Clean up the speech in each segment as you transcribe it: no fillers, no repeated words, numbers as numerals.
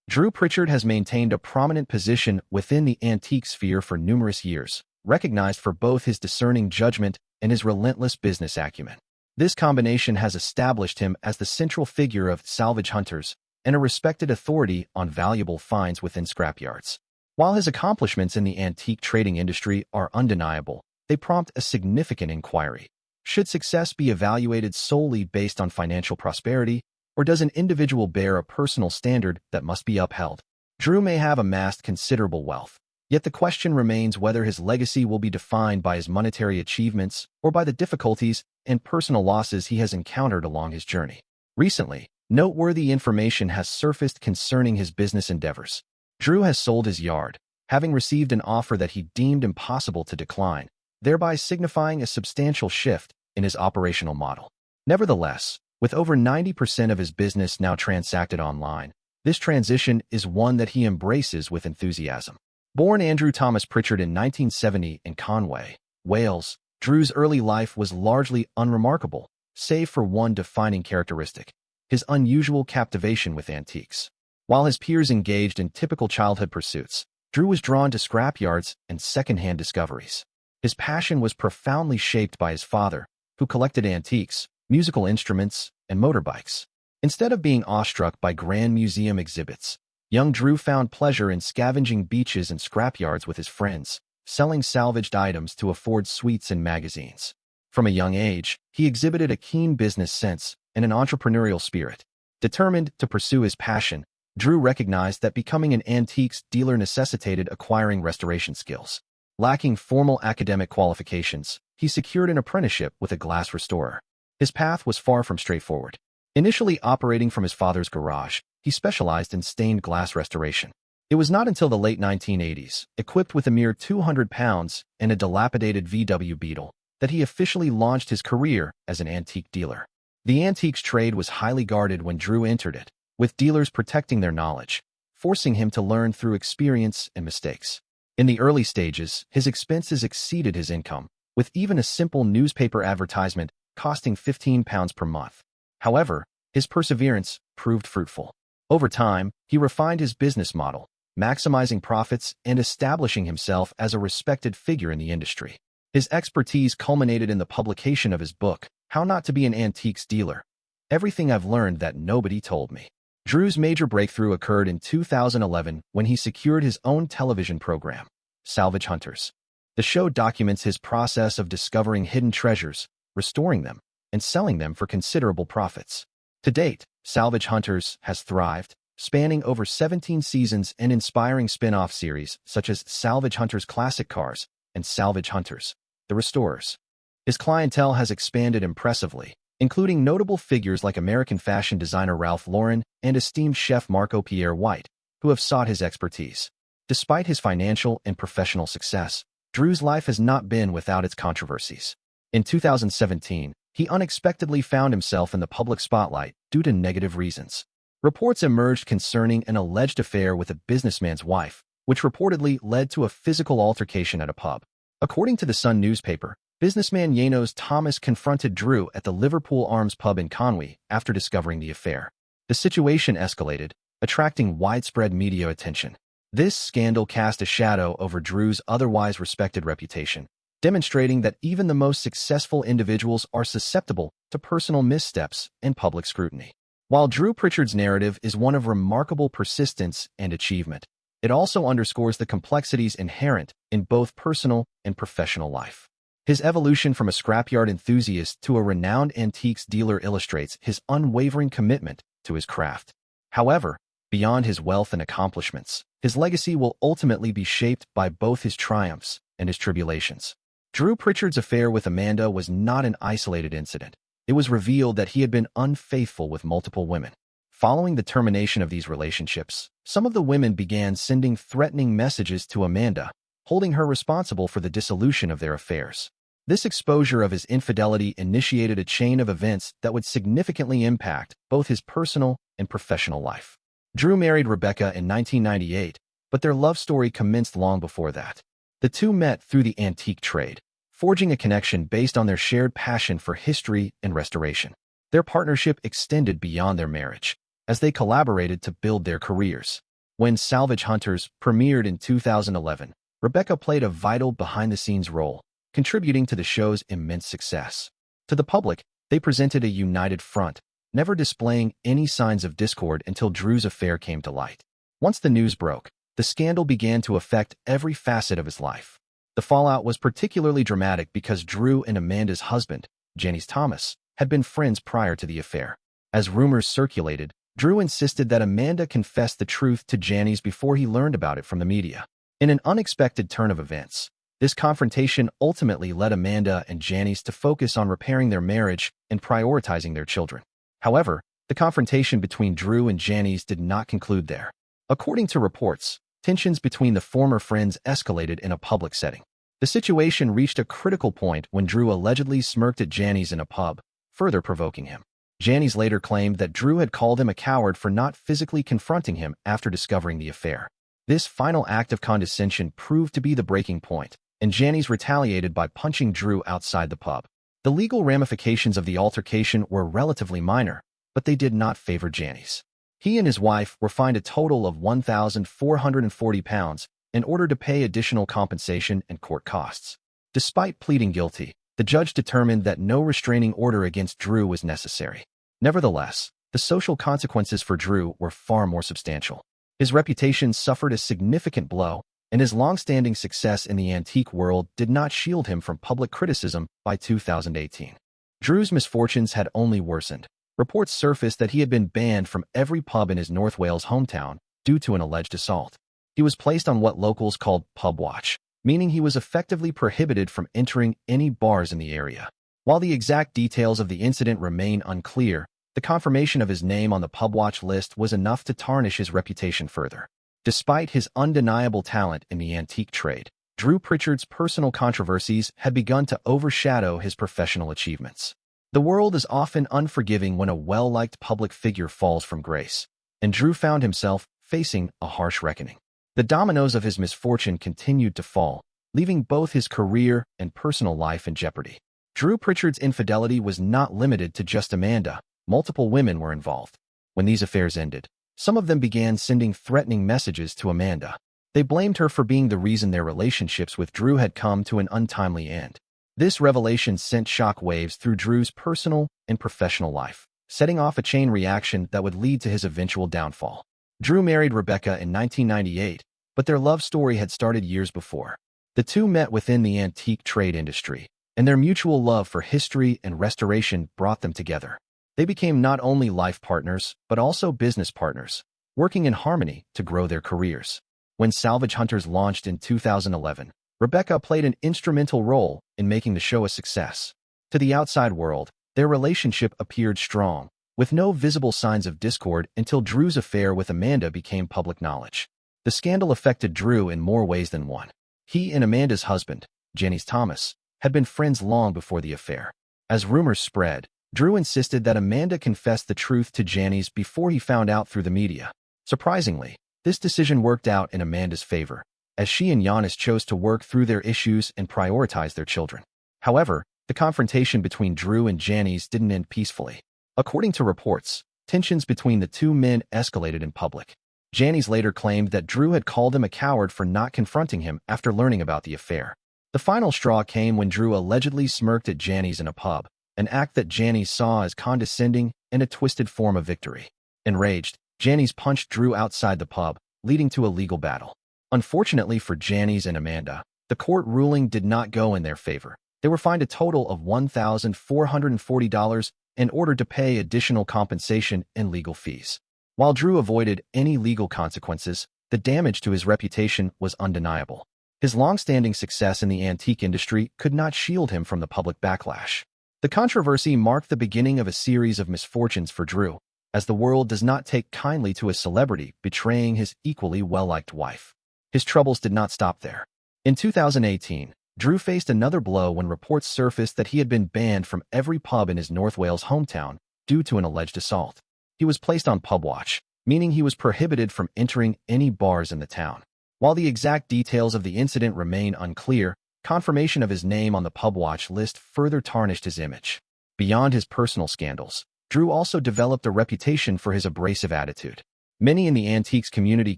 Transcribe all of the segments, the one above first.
Drew Pritchard has maintained a prominent position within the antique sphere for numerous years, recognized for both his discerning judgment and his relentless business acumen. This combination has established him as the central figure of Salvage Hunters and a respected authority on valuable finds within scrapyards. While his accomplishments in the antique trading industry are undeniable, they prompt a significant inquiry. Should success be evaluated solely based on financial prosperity, or does an individual bear a personal standard that must be upheld? Drew may have amassed considerable wealth, yet the question remains whether his legacy will be defined by his monetary achievements or by the difficulties and personal losses he has encountered along his journey. Recently, noteworthy information has surfaced concerning his business endeavors. Drew has sold his yard, having received an offer that he deemed impossible to decline, thereby signifying a substantial shift in his operational model. Nevertheless, with over 90% of his business now transacted online, this transition is one that he embraces with enthusiasm. Born Andrew Thomas Pritchard in 1970 in Conway, Wales, Drew's early life was largely unremarkable, save for one defining characteristic: his unusual captivation with antiques. While his peers engaged in typical childhood pursuits, Drew was drawn to scrapyards and second-hand discoveries. His passion was profoundly shaped by his father, who collected antiques, musical instruments, and motorbikes. Instead of being awestruck by grand museum exhibits, young Drew found pleasure in scavenging beaches and scrapyards with his friends, selling salvaged items to afford sweets and magazines. From a young age, he exhibited a keen business sense and an entrepreneurial spirit. Determined to pursue his passion, Drew recognized that becoming an antiques dealer necessitated acquiring restoration skills. Lacking formal academic qualifications, he secured an apprenticeship with a glass restorer. His path was far from straightforward. Initially operating from his father's garage, he specialized in stained glass restoration. It was not until the late 1980s, equipped with a mere 200 pounds and a dilapidated VW Beetle, that he officially launched his career as an antique dealer. The antiques trade was highly guarded when Drew entered it, with dealers protecting their knowledge, forcing him to learn through experience and mistakes. In the early stages, his expenses exceeded his income, with even a simple newspaper advertisement costing £15 per month. However, his perseverance proved fruitful. Over time, he refined his business model, maximizing profits and establishing himself as a respected figure in the industry. His expertise culminated in the publication of his book, How Not to Be an Antiques Dealer: Everything I've Learned That Nobody Told Me. Drew's major breakthrough occurred in 2011 when he secured his own television program, Salvage Hunters. The show documents his process of discovering hidden treasures, restoring them, and selling them for considerable profits. To date, Salvage Hunters has thrived, spanning over 17 seasons and inspiring spin-off series such as Salvage Hunters Classic Cars and Salvage Hunters, The Restorers. His clientele has expanded impressively, including notable figures like American fashion designer Ralph Lauren and esteemed chef Marco Pierre White, who have sought his expertise. Despite his financial and professional success, Drew's life has not been without its controversies. In 2017, he unexpectedly found himself in the public spotlight due to negative reasons. Reports emerged concerning an alleged affair with a businessman's wife, which reportedly led to a physical altercation at a pub. According to the Sun newspaper, businessman Janos Thomas confronted Drew at the Liverpool Arms pub in Conway after discovering the affair. The situation escalated, attracting widespread media attention. This scandal cast a shadow over Drew's otherwise respected reputation, demonstrating that even the most successful individuals are susceptible to personal missteps and public scrutiny. While Drew Pritchard's narrative is one of remarkable persistence and achievement, it also underscores the complexities inherent in both personal and professional life. His evolution from a scrapyard enthusiast to a renowned antiques dealer illustrates his unwavering commitment to his craft. However, beyond his wealth and accomplishments, his legacy will ultimately be shaped by both his triumphs and his tribulations. Drew Pritchard's affair with Amanda was not an isolated incident. It was revealed that he had been unfaithful with multiple women. Following the termination of these relationships, some of the women began sending threatening messages to Amanda, holding her responsible for the dissolution of their affairs. This exposure of his infidelity initiated a chain of events that would significantly impact both his personal and professional life. Drew married Rebecca in 1998, but their love story commenced long before that. The two met through the antique trade, forging a connection based on their shared passion for history and restoration. Their partnership extended beyond their marriage, as they collaborated to build their careers. When Salvage Hunters premiered in 2011, Rebecca played a vital behind-the-scenes role, contributing to the show's immense success. To the public, they presented a united front, never displaying any signs of discord until Drew's affair came to light. Once the news broke, the scandal began to affect every facet of his life. The fallout was particularly dramatic because Drew and Amanda's husband, Janice Thomas, had been friends prior to the affair. As rumors circulated, Drew insisted that Amanda confess the truth to Janice before he learned about it from the media. In an unexpected turn of events, this confrontation ultimately led Amanda and Janice to focus on repairing their marriage and prioritizing their children. However, the confrontation between Drew and Janice did not conclude there. According to reports, tensions between the former friends escalated in a public setting. The situation reached a critical point when Drew allegedly smirked at Janice in a pub, further provoking him. Janice later claimed that Drew had called him a coward for not physically confronting him after discovering the affair. This final act of condescension proved to be the breaking point, and Janice retaliated by punching Drew outside the pub. The legal ramifications of the altercation were relatively minor, but they did not favor Janice. He and his wife were fined a total of £1,440 in order to pay additional compensation and court costs. Despite pleading guilty, the judge determined that no restraining order against Drew was necessary. Nevertheless, the social consequences for Drew were far more substantial. His reputation suffered a significant blow, and his long-standing success in the antique world did not shield him from public criticism by 2018. Drew's misfortunes had only worsened. Reports surfaced that he had been banned from every pub in his North Wales hometown due to an alleged assault. He was placed on what locals called pub watch, meaning he was effectively prohibited from entering any bars in the area. While the exact details of the incident remain unclear, the confirmation of his name on the pub watch list was enough to tarnish his reputation further. Despite his undeniable talent in the antique trade, Drew Pritchard's personal controversies had begun to overshadow his professional achievements. The world is often unforgiving when a well-liked public figure falls from grace, and Drew found himself facing a harsh reckoning. The dominoes of his misfortune continued to fall, leaving both his career and personal life in jeopardy. Drew Pritchard's infidelity was not limited to just Amanda. Multiple women were involved. When these affairs ended, some of them began sending threatening messages to Amanda. They blamed her for being the reason their relationships with Drew had come to an untimely end. This revelation sent shock waves through Drew's personal and professional life, setting off a chain reaction that would lead to his eventual downfall. Drew married Rebecca in 1998, but their love story had started years before. The two met within the antique trade industry, and their mutual love for history and restoration brought them together. They became not only life partners, but also business partners, working in harmony to grow their careers. When Salvage Hunters launched in 2011, Rebecca played an instrumental role in making the show a success. To the outside world, their relationship appeared strong, with no visible signs of discord until Drew's affair with Amanda became public knowledge. The scandal affected Drew in more ways than one. He and Amanda's husband, Janice Thomas, had been friends long before the affair. As rumors spread, Drew insisted that Amanda confess the truth to Janice before he found out through the media. Surprisingly, this decision worked out in Amanda's favor, as she and Janice chose to work through their issues and prioritize their children. However, the confrontation between Drew and Janice didn't end peacefully. According to reports, tensions between the two men escalated in public. Janice later claimed that Drew had called him a coward for not confronting him after learning about the affair. The final straw came when Drew allegedly smirked at Janice in a pub, an act that Janice saw as condescending and a twisted form of victory. Enraged, Janice punched Drew outside the pub, leading to a legal battle. Unfortunately for Janice and Amanda, the court ruling did not go in their favor. They were fined a total of $1,440 in order to pay additional compensation and legal fees. While Drew avoided any legal consequences, the damage to his reputation was undeniable. His long-standing success in the antique industry could not shield him from the public backlash. The controversy marked the beginning of a series of misfortunes for Drew, as the world does not take kindly to a celebrity betraying his equally well-liked wife. His troubles did not stop there. In 2018, Drew faced another blow when reports surfaced that he had been banned from every pub in his North Wales hometown due to an alleged assault. He was placed on pub watch, meaning he was prohibited from entering any bars in the town. While the exact details of the incident remain unclear, confirmation of his name on the pub watch list further tarnished his image. Beyond his personal scandals, Drew also developed a reputation for his abrasive attitude. Many in the antiques community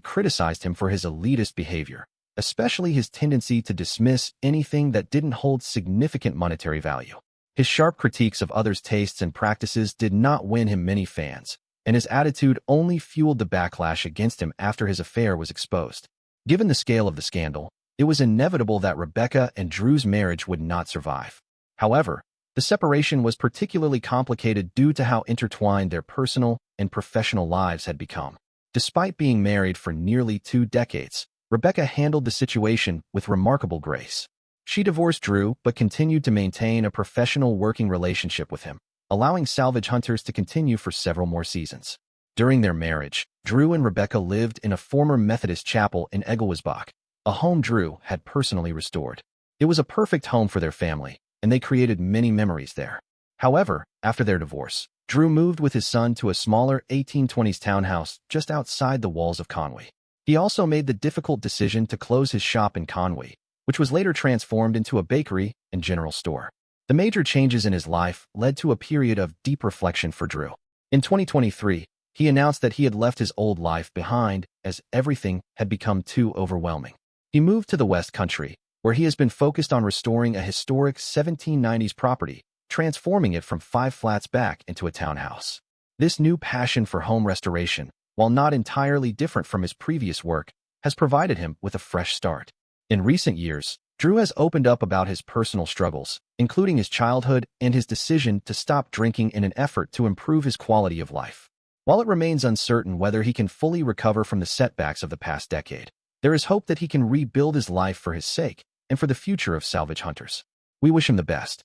criticized him for his elitist behavior, especially his tendency to dismiss anything that didn't hold significant monetary value. His sharp critiques of others' tastes and practices did not win him many fans, and his attitude only fueled the backlash against him after his affair was exposed. Given the scale of the scandal, it was inevitable that Rebecca and Drew's marriage would not survive. However, the separation was particularly complicated due to how intertwined their personal and professional lives had become. Despite being married for nearly 2 decades, Rebecca handled the situation with remarkable grace. She divorced Drew but continued to maintain a professional working relationship with him, allowing Salvage Hunters to continue for several more seasons. During their marriage, Drew and Rebecca lived in a former Methodist chapel in Egglesbach, a home Drew had personally restored. It was a perfect home for their family, and they created many memories there. However, after their divorce, Drew moved with his son to a smaller 1820s townhouse just outside the walls of Conway. He also made the difficult decision to close his shop in Conway, which was later transformed into a bakery and general store. The major changes in his life led to a period of deep reflection for Drew. In 2023, he announced that he had left his old life behind as everything had become too overwhelming. He moved to the West Country, where he has been focused on restoring a historic 1790s property, transforming it from 5 flats back into a townhouse. This new passion for home restoration, while not entirely different from his previous work, has provided him with a fresh start. In recent years, Drew has opened up about his personal struggles, including his childhood and his decision to stop drinking in an effort to improve his quality of life. While it remains uncertain whether he can fully recover from the setbacks of the past decade, there is hope that he can rebuild his life for his sake and for the future of Salvage Hunters. We wish him the best.